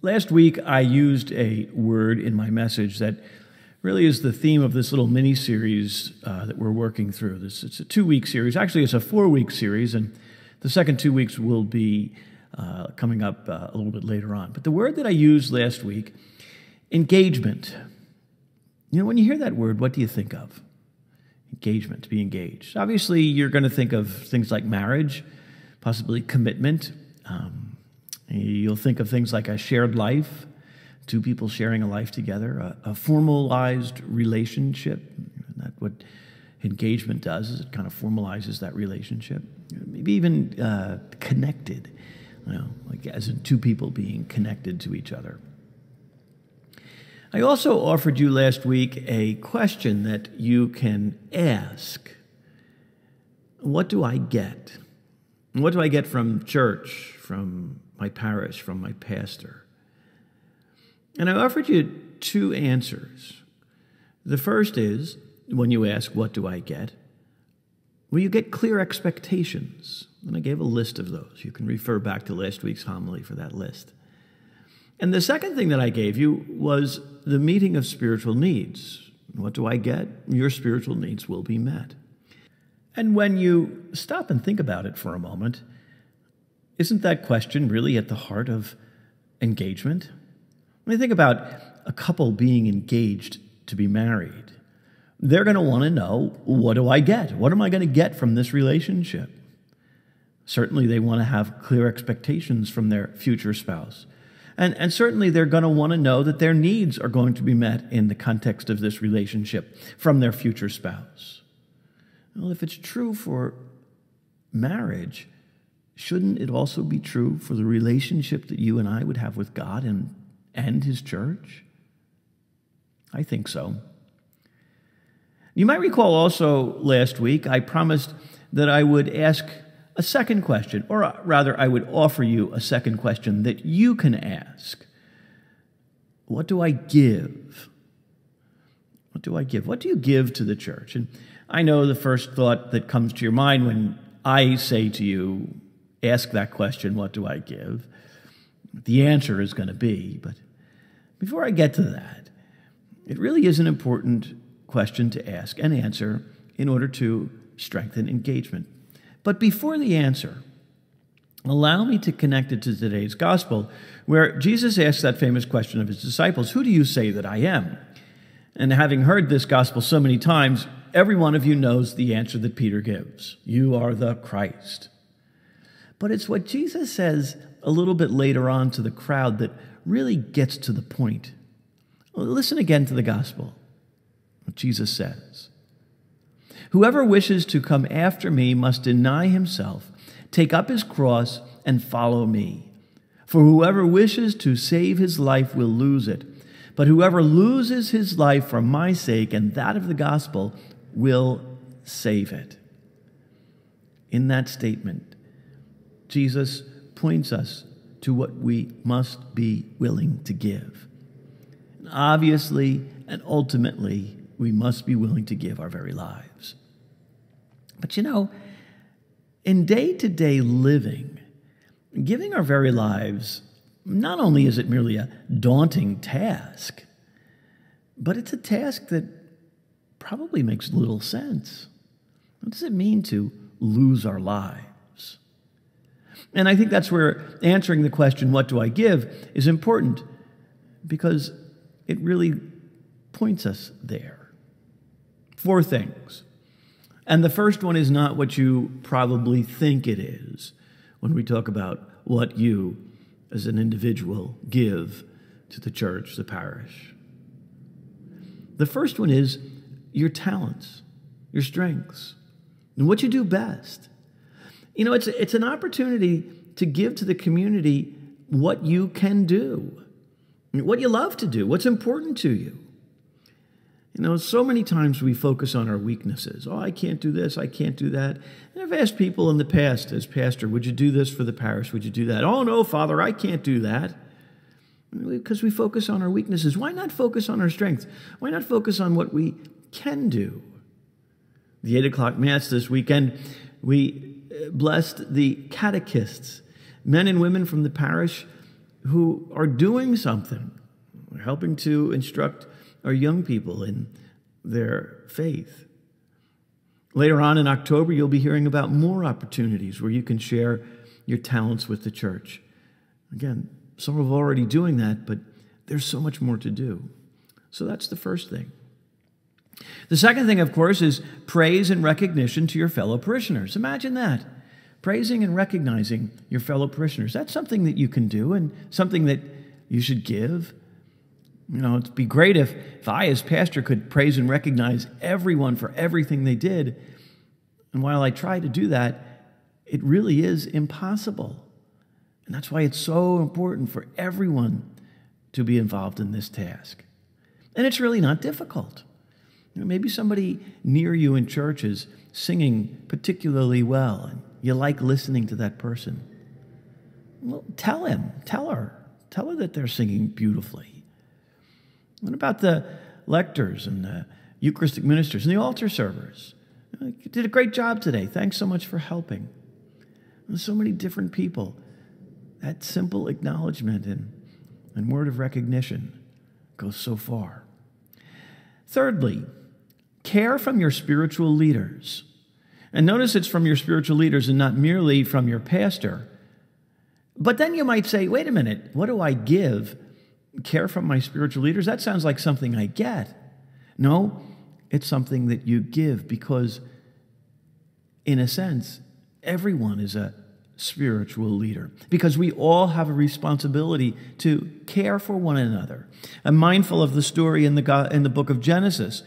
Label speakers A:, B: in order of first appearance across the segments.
A: Last week, I used a word in my message that really is the theme of this little mini-series that we're working through. It's a 2-week series. Actually, it's a 4-week series, and the second 2 weeks will be coming up a little bit later on. But the word that I used last week, engagement. You know, when you hear that word, what do you think of? Engagement, to be engaged. Obviously, you're going to think of things like marriage, possibly commitment. You'll think of things like a shared life, two people sharing a life together, a formalized relationship. That's what engagement does, is it kind of formalizes that relationship. Maybe even connected, like as in two people being connected to each other. I also offered you last week a question that you can ask. What do I get? What do I get from church, from my parish, from my pastor? And I offered you 2 answers. The first is, when you ask, what do I get? Well, you get clear expectations. And I gave a list of those. You can refer back to last week's homily for that list. And the second thing that I gave you was the meeting of spiritual needs. What do I get? Your spiritual needs will be met. And when you stop and think about it for a moment, isn't that question really at the heart of engagement? When you think about a couple being engaged to be married, they're going to want to know, what do I get? What am I going to get from this relationship? Certainly they want to have clear expectations from their future spouse. And certainly they're going to want to know that their needs are going to be met in the context of this relationship from their future spouse. Well, if it's true for marriage, shouldn't it also be true for the relationship that you and I would have with God and His church? I think so. You might recall also last week I promised that I would ask a second question, or rather I would offer you a second question that you can ask. What do I give? What do I give? What do you give to the church? And I know the first thought that comes to your mind when I say to you, ask that question, what do I give? The answer is going to be, but before I get to that, it really is an important question to ask and answer in order to strengthen engagement. But before the answer, allow me to connect it to today's gospel, where Jesus asked that famous question of His disciples, who do you say that I am? And having heard this gospel so many times, every one of you knows the answer that Peter gives. You are the Christ. But it's what Jesus says a little bit later on to the crowd that really gets to the point. Listen again to the gospel, what Jesus says. Whoever wishes to come after me must deny himself, take up his cross, and follow me. For whoever wishes to save his life will lose it, but whoever loses his life for my sake and that of the gospel will save it. In that statement, Jesus points us to what we must be willing to give. And obviously and ultimately, we must be willing to give our very lives. But in day-to-day living, giving our very lives, not only is it merely a daunting task, but it's a task that probably makes little sense. What does it mean to lose our lives? And I think that's where answering the question, what do I give, is important, because it really points us there. 4 things. And the first one is not what you probably think it is when we talk about what you, as an individual, give to the church, the parish. The first one is your talents, your strengths, and what you do best. It's an opportunity to give to the community what you can do, what you love to do, what's important to you. So many times we focus on our weaknesses. Oh, I can't do this, I can't do that. And I've asked people in the past, as pastor, would you do this for the parish? Would you do that? Oh, no, Father, I can't do that. Because we focus on our weaknesses. Why not focus on our strengths? Why not focus on what we can do? The 8 o'clock Mass this weekend, we blessed the catechists, men and women from the parish who are doing something, helping to instruct our young people in their faith. Later on in October, you'll be hearing about more opportunities where you can share your talents with the church. Again, some are already doing that, but there's so much more to do. So that's the first thing. The second thing, of course, is praise and recognition to your fellow parishioners. Imagine that. Praising and recognizing your fellow parishioners. That's something that you can do and something that you should give. You know, it'd be great if I, as pastor, could praise and recognize everyone for everything they did. And while I try to do that, it really is impossible. And that's why it's so important for everyone to be involved in this task. And it's really not difficult. You know, maybe somebody near you in church is singing particularly well, and you like listening to that person. Well, tell her that they're singing beautifully. What about the lectors and the Eucharistic ministers and the altar servers? You did a great job today. Thanks so much for helping. There's so many different people. That simple acknowledgement and word of recognition goes so far. Thirdly, care from your spiritual leaders. And notice it's from your spiritual leaders and not merely from your pastor. But then you might say, wait a minute, what do I give? Care from my spiritual leaders? That sounds like something I get. No, it's something that you give because, in a sense, everyone is a spiritual leader because we all have a responsibility to care for one another. I'm mindful of the story in the book of Genesis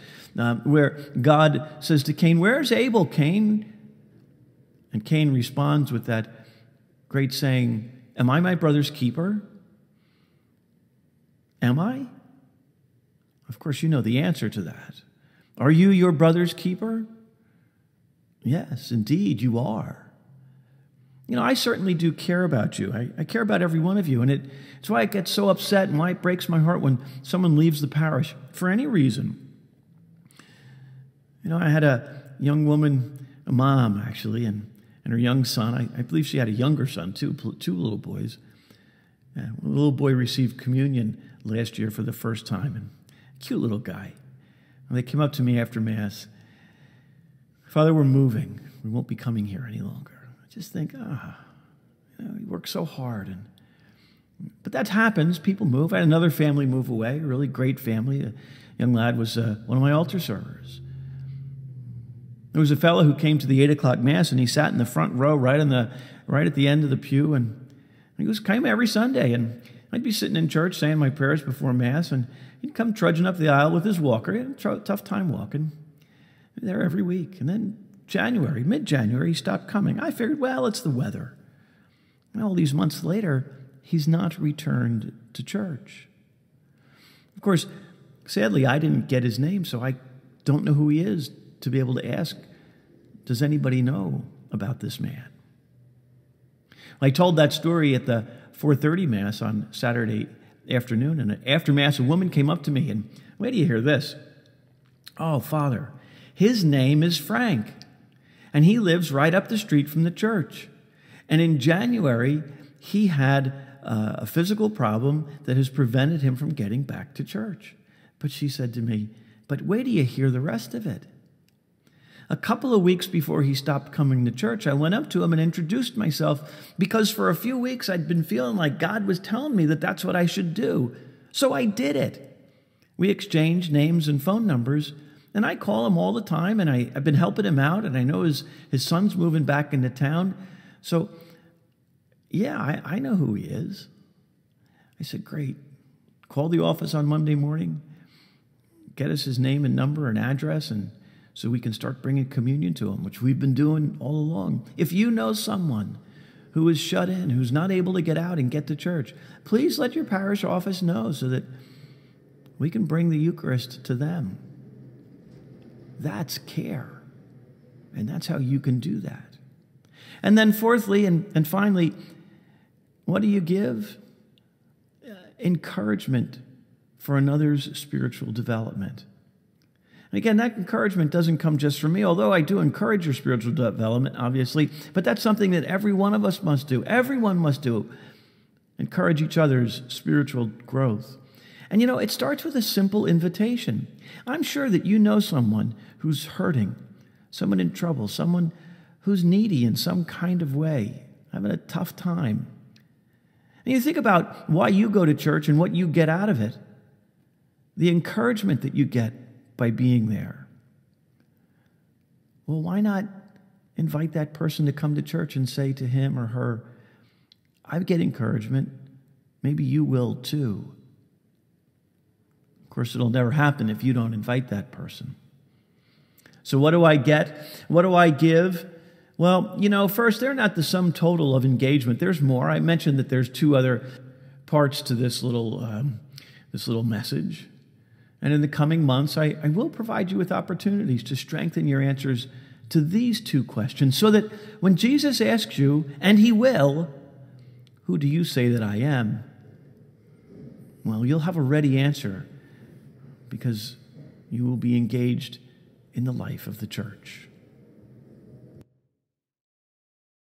A: where God says to Cain, "Where's Abel, Cain?" And Cain responds with that great saying, "Am I my brother's keeper? Am I?" Of course, you know the answer to that. Are you your brother's keeper? Yes, indeed, you are. You know, I certainly do care about you. I care about every one of you, and it's why I get so upset and why it breaks my heart when someone leaves the parish for any reason. You know, I had a young woman, a mom actually, and her young son. I believe she had a younger son too, two little boys. The little boy received communion last year for the first time, and cute little guy. And they came up to me after Mass. "Father, we're moving. We won't be coming here any longer." I just think, you work so hard. But that happens. People move. I had another family move away, a really great family. A young lad was one of my altar servers. There was a fellow who came to the 8 o'clock Mass, and he sat in the front row right at the end of the pew, and he came every Sunday, and I'd be sitting in church saying my prayers before Mass, and he'd come trudging up the aisle with his walker. He had a tough time walking. There every week. And then mid-January, he stopped coming. I figured, well, it's the weather. And all these months later, he's not returned to church. Of course, sadly, I didn't get his name, so I don't know who he is to be able to ask, does anybody know about this man? I told that story at the 4:30 Mass on Saturday afternoon, and after Mass, a woman came up to me, and wait till you hear this. "Oh, Father, his name is Frank, and he lives right up the street from the church. And in January, he had a physical problem that has prevented him from getting back to church." But she said to me, "But wait till you hear the rest of it. A couple of weeks before he stopped coming to church, I went up to him and introduced myself because for a few weeks I'd been feeling like God was telling me that that's what I should do. So I did it. We exchanged names and phone numbers, and I call him all the time, and I've been helping him out, and I know his son's moving back into town. So, yeah, I know who he is." I said, "Great. Call the office on Monday morning, get us his name and number and address, and so we can start bringing communion to him," which we've been doing all along. If you know someone who is shut in, who's not able to get out and get to church, please let your parish office know so that we can bring the Eucharist to them. That's care, and that's how you can do that. And then fourthly and finally, what do you give? Encouragement for another's spiritual development. And again, that encouragement doesn't come just from me, although I do encourage your spiritual development, obviously, but that's something that every one of us must do. Everyone must do. Encourage each other's spiritual growth. And it starts with a simple invitation. I'm sure that you know someone who's hurting, someone in trouble, someone who's needy in some kind of way, having a tough time. And you think about why you go to church and what you get out of it, the encouragement that you get by being there. Well, why not invite that person to come to church and say to him or her, I get encouragement. Maybe you will too. Of course, it'll never happen if you don't invite that person. So what do I get? What do I give? Well, first, they're not the sum total of engagement. There's more. I mentioned that there's two other parts to this little message. And in the coming months, I will provide you with opportunities to strengthen your answers to these two questions so that when Jesus asks you, and he will, who do you say that I am? Well, you'll have a ready answer because you will be engaged in the life of the church.